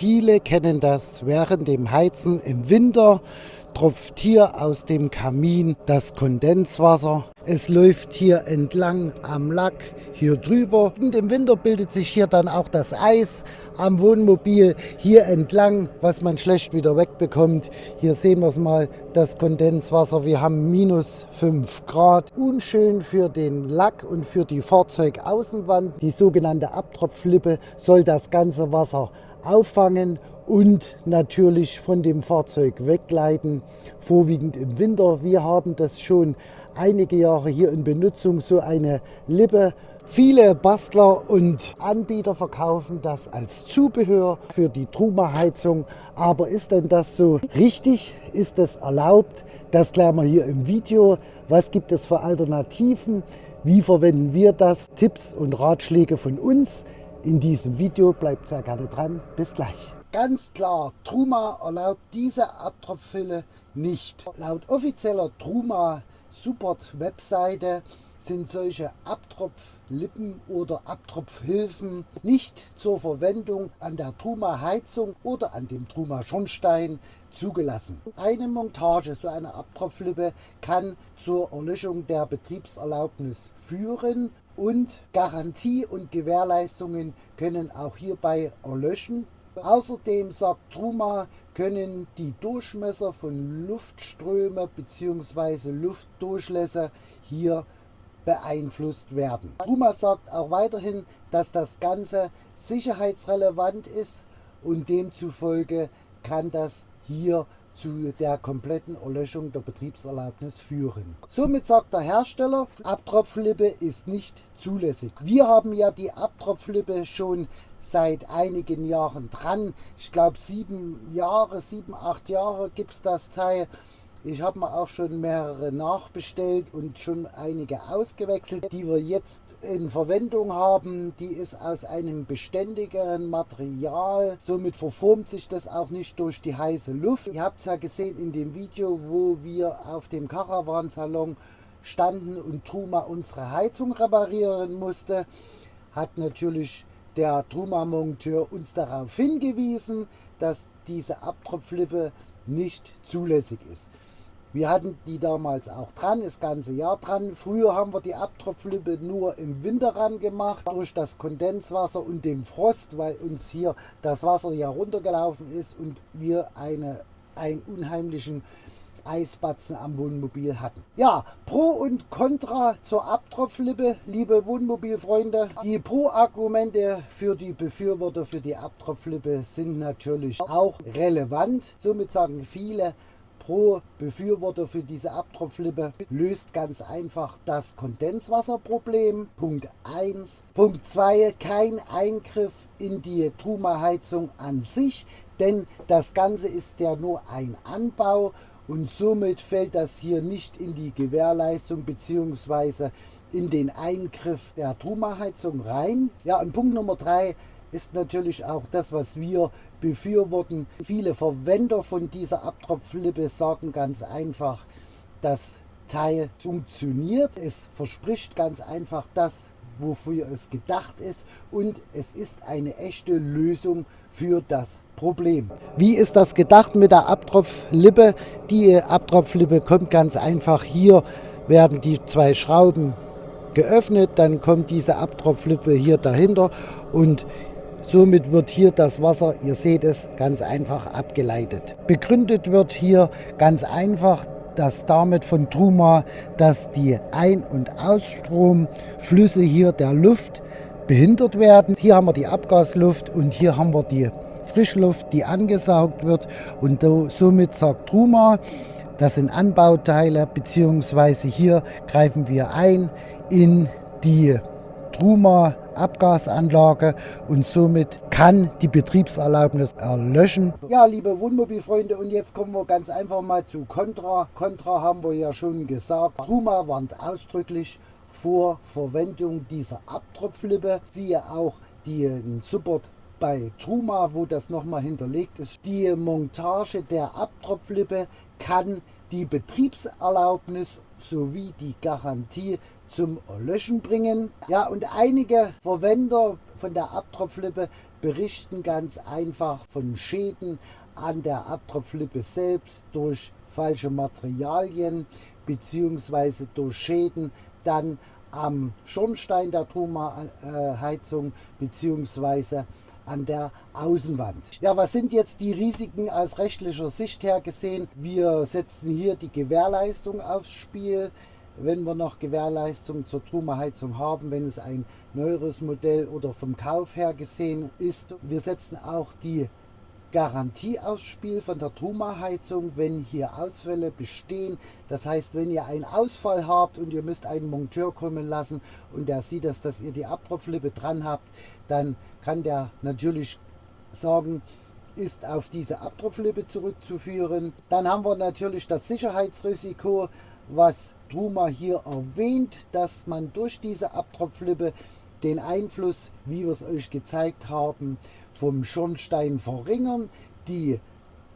Viele kennen das während dem Heizen im Winter. Tropft hier aus dem Kamin das Kondenswasser. Es läuft hier entlang am Lack hier drüber. Und im Winter bildet sich hier dann auch das Eis am Wohnmobil hier entlang, was man schlecht wieder wegbekommt. Hier sehen wir es mal, das Kondenswasser. Wir haben minus 5 Grad. Unschön für den Lack und für die Fahrzeugaußenwand. Die sogenannte Abtropflippe soll das ganze Wasser auffangen und natürlich von dem Fahrzeug wegleiten, vorwiegend im Winter. Wir haben das schon einige Jahre hier in Benutzung, so eine Lippe. Viele Bastler und Anbieter verkaufen das als Zubehör für die Truma-Heizung. Aber ist denn das so richtig? Ist das erlaubt? Das klären wir hier im Video. Was gibt es für Alternativen? Wie verwenden wir das? Tipps und Ratschläge von uns in diesem Video. Bleibt sehr gerne dran. Bis gleich. Ganz klar, Truma erlaubt diese Abtropfhülle nicht. Laut offizieller Truma Support Webseite sind solche Abtropflippen oder Abtropfhilfen nicht zur Verwendung an der Truma Heizung oder an dem Truma Schornstein zugelassen. Eine Montage so einer Abtropflippe kann zur Erlöschung der Betriebserlaubnis führen und Garantie und Gewährleistungen können auch hierbei erlöschen. Außerdem sagt Truma, können die Durchmesser von Luftströme bzw. Luftdurchlässe hier beeinflusst werden. Truma sagt auch weiterhin, dass das Ganze sicherheitsrelevant ist und demzufolge kann das hier zu der kompletten Erlöschung der Betriebserlaubnis führen. Somit sagt der Hersteller, Abtropflippe ist nicht zulässig. Wir haben ja die Abtropflippe schon seit einigen Jahren dran. Ich glaube 7, 8 Jahre gibt es das Teil. Ich habe mir auch schon mehrere nachbestellt und schon einige ausgewechselt, die wir jetzt in Verwendung haben. Die ist aus einem beständigen Material, somit verformt sich das auch nicht durch die heiße Luft. Ihr habt es ja gesehen in dem Video, wo wir auf dem Caravan-Salon standen und Truma unsere Heizung reparieren musste. Hat natürlich der Truma-Monteur uns darauf hingewiesen, dass diese Abtropflippe nicht zulässig ist. Wir hatten die damals auch dran, das ganze Jahr dran. Früher haben wir die Abtropflippe nur im Winter ran gemacht, durch das Kondenswasser und den Frost, weil uns hier das Wasser ja runtergelaufen ist und wir einen unheimlichen Eisbatzen am Wohnmobil hatten. Ja, Pro und Contra zur Abtropflippe, liebe Wohnmobilfreunde. Die Pro-Argumente für die Befürworter für die Abtropflippe sind natürlich auch relevant. Somit sagen viele, Pro-Befürworter für diese Abtropflippe löst ganz einfach das Kondenswasserproblem. Punkt 1. Punkt 2. Kein Eingriff in die Truma-Heizung an sich, denn das Ganze ist ja nur ein Anbau und somit fällt das hier nicht in die Gewährleistung bzw. in den Eingriff der Truma-Heizung rein. Ja, und Punkt Nummer 3 ist natürlich auch das, was wir befürworten. Viele Verwender von dieser Abtropflippe sagen ganz einfach, das Teil funktioniert. Es verspricht ganz einfach das, wofür es gedacht ist und es ist eine echte Lösung für das Problem. Wie ist das gedacht mit der Abtropflippe? Die Abtropflippe kommt ganz einfach, hier werden die 2 Schrauben geöffnet, dann kommt diese Abtropflippe hier dahinter und somit wird hier das Wasser, ihr seht es, ganz einfach abgeleitet. Begründet wird hier ganz einfach, dass damit von Truma, dass die Ein- und Ausstromflüsse hier der Luft behindert werden. Hier haben wir die Abgasluft und hier haben wir die Frischluft, die angesaugt wird. Und somit sagt Truma, das sind Anbauteile, beziehungsweise hier greifen wir ein in die Truma Abgasanlage und somit kann die Betriebserlaubnis erlöschen. Ja, liebe Wohnmobilfreunde, und jetzt kommen wir ganz einfach mal zu Contra. Contra haben wir ja schon gesagt. Truma warnt ausdrücklich vor Verwendung dieser Abtropflippe. Siehe auch den Support bei Truma, wo das nochmal hinterlegt ist. Die Montage der Abtropflippe kann die Betriebserlaubnis sowie die Garantie zum Erlöschen bringen. Ja, und einige Verwender von der Abtropflippe berichten ganz einfach von Schäden an der Abtropflippe selbst durch falsche Materialien bzw. durch Schäden dann am Schornstein der Truma-Heizung bzw. an der Außenwand. Ja, was sind jetzt die Risiken aus rechtlicher Sicht her gesehen? Wir setzen hier die Gewährleistung aufs Spiel. Wenn wir noch Gewährleistung zur Truma-Heizung haben, wenn es ein neueres Modell oder vom Kauf her gesehen ist. Wir setzen auch die Garantie aufs Spiel von der Truma-Heizung, wenn hier Ausfälle bestehen. Das heißt, wenn ihr einen Ausfall habt und ihr müsst einen Monteur kommen lassen und der sieht, dass ihr die Abtropflippe dran habt, dann kann der natürlich sagen, ist auf diese Abtropflippe zurückzuführen. Dann haben wir natürlich das Sicherheitsrisiko, was Truma hier erwähnt, dass man durch diese Abtropflippe den Einfluss, wie wir es euch gezeigt haben, vom Schornstein verringern, die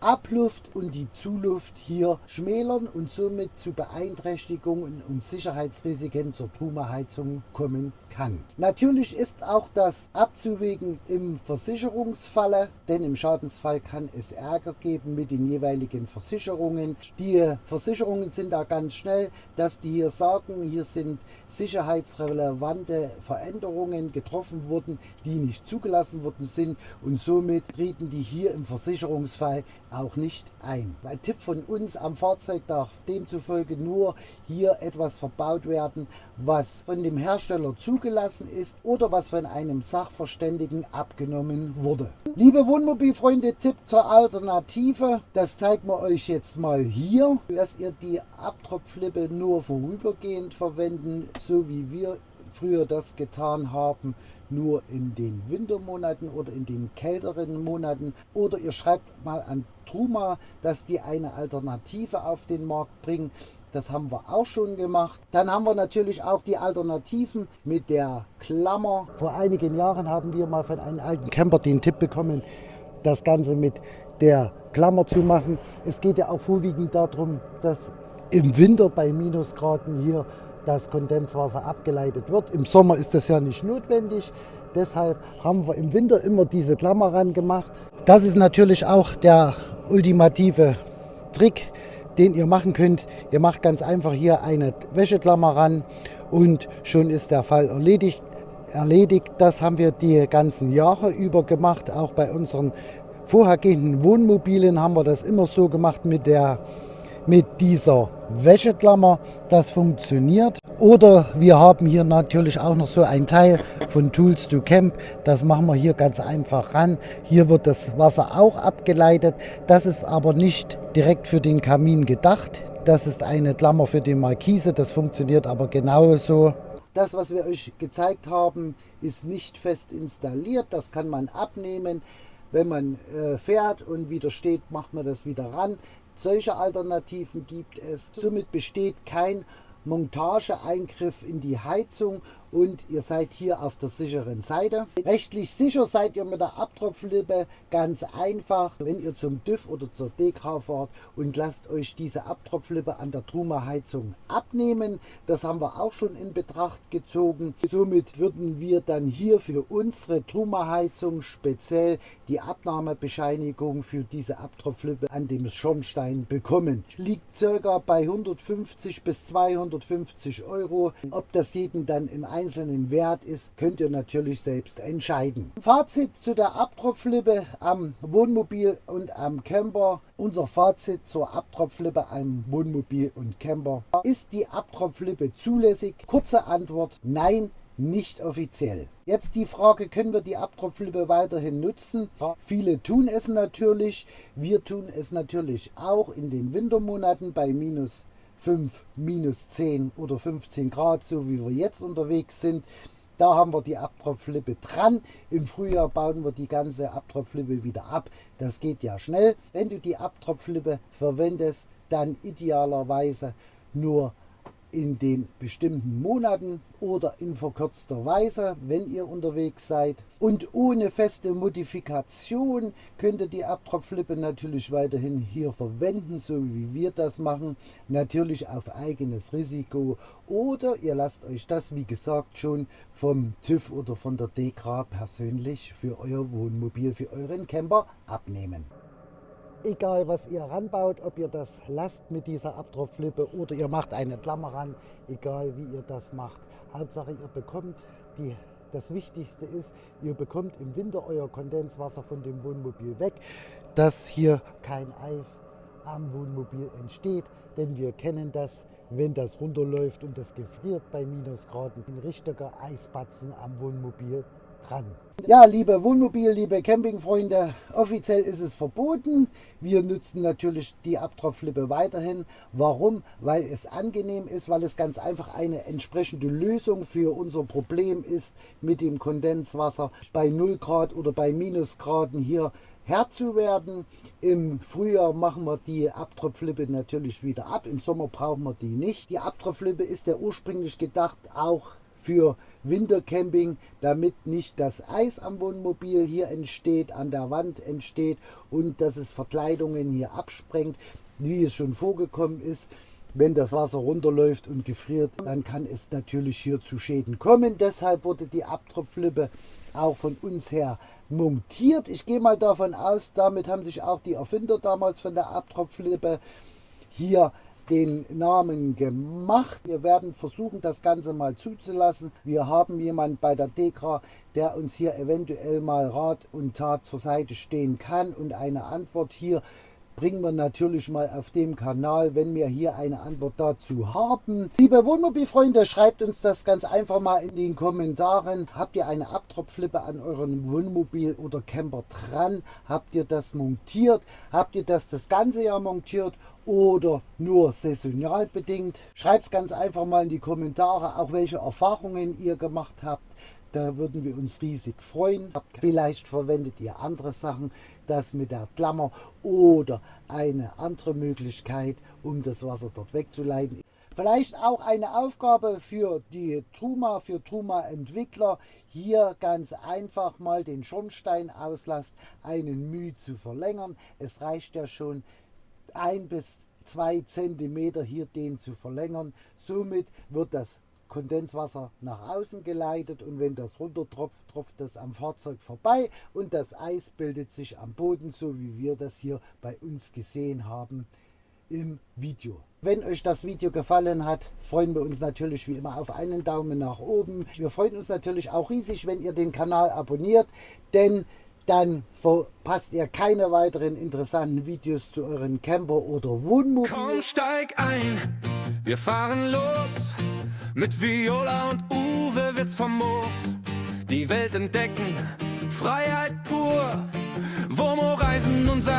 Abluft und die Zuluft hier schmälern und somit zu Beeinträchtigungen und Sicherheitsrisiken zur Truma-Heizung kommen kann. Natürlich ist auch das abzuwägen im Versicherungsfalle, denn im Schadensfall kann es Ärger geben mit den jeweiligen Versicherungen. Die Versicherungen sind da ganz schnell, dass die hier sagen, hier sind sicherheitsrelevante Veränderungen getroffen worden, die nicht zugelassen worden sind und somit treten die hier im Versicherungsfall auch nicht ein. Ein Tipp von uns am Fahrzeug darf demzufolge nur hier etwas verbaut werden, was von dem Hersteller zugelassen ist oder was von einem Sachverständigen abgenommen wurde. Liebe Wohnmobilfreunde, Tipp zur Alternative, das zeigen wir euch jetzt mal hier, dass ihr die Abtropflippe nur vorübergehend verwenden, so wie wir früher das getan haben, nur in den Wintermonaten oder in den kälteren Monaten, oder ihr schreibt mal an Truma, dass die eine Alternative auf den Markt bringen. Das haben wir auch schon gemacht. Dann haben wir natürlich auch die Alternativen mit der Klammer. Vor einigen Jahren haben wir mal von einem alten Camper den Tipp bekommen, das Ganze mit der Klammer zu machen. Es geht ja auch vorwiegend darum, dass im Winter bei Minusgraden hier das Kondenswasser abgeleitet wird. Im Sommer ist das ja nicht notwendig. Deshalb haben wir im Winter immer diese Klammer ran gemacht. Das ist natürlich auch der ultimative Trick, den ihr machen könnt. Ihr macht ganz einfach hier eine Wäscheklammer ran und schon ist der Fall erledigt. Das haben wir die ganzen Jahre über gemacht. Auch bei unseren vorhergehenden Wohnmobilen haben wir das immer so gemacht mit dieser Wäscheklammer. Das funktioniert. Oder wir haben hier natürlich auch noch so ein Teil von Tools to Camp. Das machen wir hier ganz einfach ran. Hier wird das Wasser auch abgeleitet. Das ist aber nicht direkt für den Kamin gedacht. Das ist eine Klammer für die Markise. Das funktioniert aber genauso. Das, was wir euch gezeigt haben, ist nicht fest installiert. Das kann man abnehmen. Wenn man fährt und wieder steht, macht man das wieder ran. Solche Alternativen gibt es. Somit besteht kein Montageeingriff in die Heizung und ihr seid hier auf der sicheren Seite. Rechtlich sicher seid ihr mit der Abtropflippe ganz einfach, wenn ihr zum TÜV oder zur DEKRA fahrt und lasst euch diese Abtropflippe an der Truma-Heizung abnehmen. Das haben wir auch schon in Betracht gezogen. Somit würden wir dann hier für unsere Truma-Heizung speziell die Abnahmebescheinigung für diese Abtropflippe an dem Schornstein bekommen. Liegt ca. bei 150 bis 250 Euro. Ob das jeden dann im einzelnen Wert ist, könnt ihr natürlich selbst entscheiden. Fazit zu der Abtropflippe am Wohnmobil und am Camper. Unser Fazit zur Abtropflippe am Wohnmobil und Camper. Ist die Abtropflippe zulässig? Kurze Antwort: Nein, nicht offiziell. Jetzt die Frage, können wir die Abtropflippe weiterhin nutzen? Viele tun es natürlich. Wir tun es natürlich auch in den Wintermonaten bei minus 5, minus 10 oder 15 Grad, so wie wir jetzt unterwegs sind. Da haben wir die Abtropflippe dran. Im Frühjahr bauen wir die ganze Abtropflippe wieder ab. Das geht ja schnell. Wenn du die Abtropflippe verwendest, dann idealerweise nur in den bestimmten Monaten oder in verkürzter Weise, wenn ihr unterwegs seid. Und ohne feste Modifikation könnt ihr die Abtropflippe natürlich weiterhin hier verwenden, so wie wir das machen. Natürlich auf eigenes Risiko. Oder ihr lasst euch das, wie gesagt, schon vom TÜV oder von der DEKRA persönlich für euer Wohnmobil, für euren Camper abnehmen. Egal was ihr ranbaut, ob ihr das lasst mit dieser Abtropflippe oder ihr macht eine Klammer ran, egal wie ihr das macht. Hauptsache ihr bekommt, das Wichtigste ist, ihr bekommt im Winter euer Kondenswasser von dem Wohnmobil weg, dass hier kein Eis am Wohnmobil entsteht, denn wir kennen das, wenn das runterläuft und das gefriert bei Minusgraden, ein richtiger Eisbatzen am Wohnmobil dran. Ja, liebe Wohnmobil, liebe Campingfreunde, offiziell ist es verboten. Wir nutzen natürlich die Abtropflippe weiterhin. Warum? Weil es angenehm ist, weil es ganz einfach eine entsprechende Lösung für unser Problem ist, mit dem Kondenswasser bei 0 Grad oder bei Minusgraden hier Herr zu werden. Im Frühjahr machen wir die Abtropflippe natürlich wieder ab. Im Sommer brauchen wir die nicht. Die Abtropflippe ist ja ursprünglich gedacht auch für Wintercamping, damit nicht das Eis am Wohnmobil hier entsteht, an der Wand entsteht und dass es Verkleidungen hier absprengt, wie es schon vorgekommen ist. Wenn das Wasser runterläuft und gefriert, dann kann es natürlich hier zu Schäden kommen. Deshalb wurde die Abtropflippe auch von uns her montiert. Ich gehe mal davon aus, damit haben sich auch die Erfinder damals von der Abtropflippe hier den Namen gemacht. Wir werden versuchen, das Ganze mal zuzulassen. Wir haben jemanden bei der DEKRA, der uns hier eventuell mal Rat und Tat zur Seite stehen kann und eine Antwort hier bringen wir natürlich mal auf dem Kanal, wenn wir hier eine Antwort dazu haben. Liebe Wohnmobilfreunde, schreibt uns das ganz einfach mal in den Kommentaren. Habt ihr eine Abtropflippe an eurem Wohnmobil oder Camper dran? Habt ihr das montiert? Habt ihr das ganze Jahr montiert oder nur saisonal bedingt? Schreibt es ganz einfach mal in die Kommentare, auch welche Erfahrungen ihr gemacht habt. Da würden wir uns riesig freuen. Vielleicht verwendet ihr andere Sachen, das mit der Klammer oder eine andere Möglichkeit, um das Wasser dort wegzuleiten. Vielleicht auch eine Aufgabe für die Truma, für Truma-Entwickler, hier ganz einfach mal den Schornsteinauslast einen Müh zu verlängern. Es reicht ja schon 1 bis 2 Zentimeter hier den zu verlängern. Somit wird das Kondenswasser nach außen geleitet und wenn das runtertropft, tropft das am Fahrzeug vorbei und das Eis bildet sich am Boden, so wie wir das hier bei uns gesehen haben im Video. Wenn euch das Video gefallen hat, freuen wir uns natürlich wie immer auf einen Daumen nach oben. Wir freuen uns natürlich auch riesig, wenn ihr den Kanal abonniert, denn dann verpasst ihr keine weiteren interessanten Videos zu euren Camper oder Wohnmobil. Komm, steig ein, wir fahren los. Mit Viola und Uwe wird's famos. Die Welt entdecken, Freiheit pur. Womo reisen, unser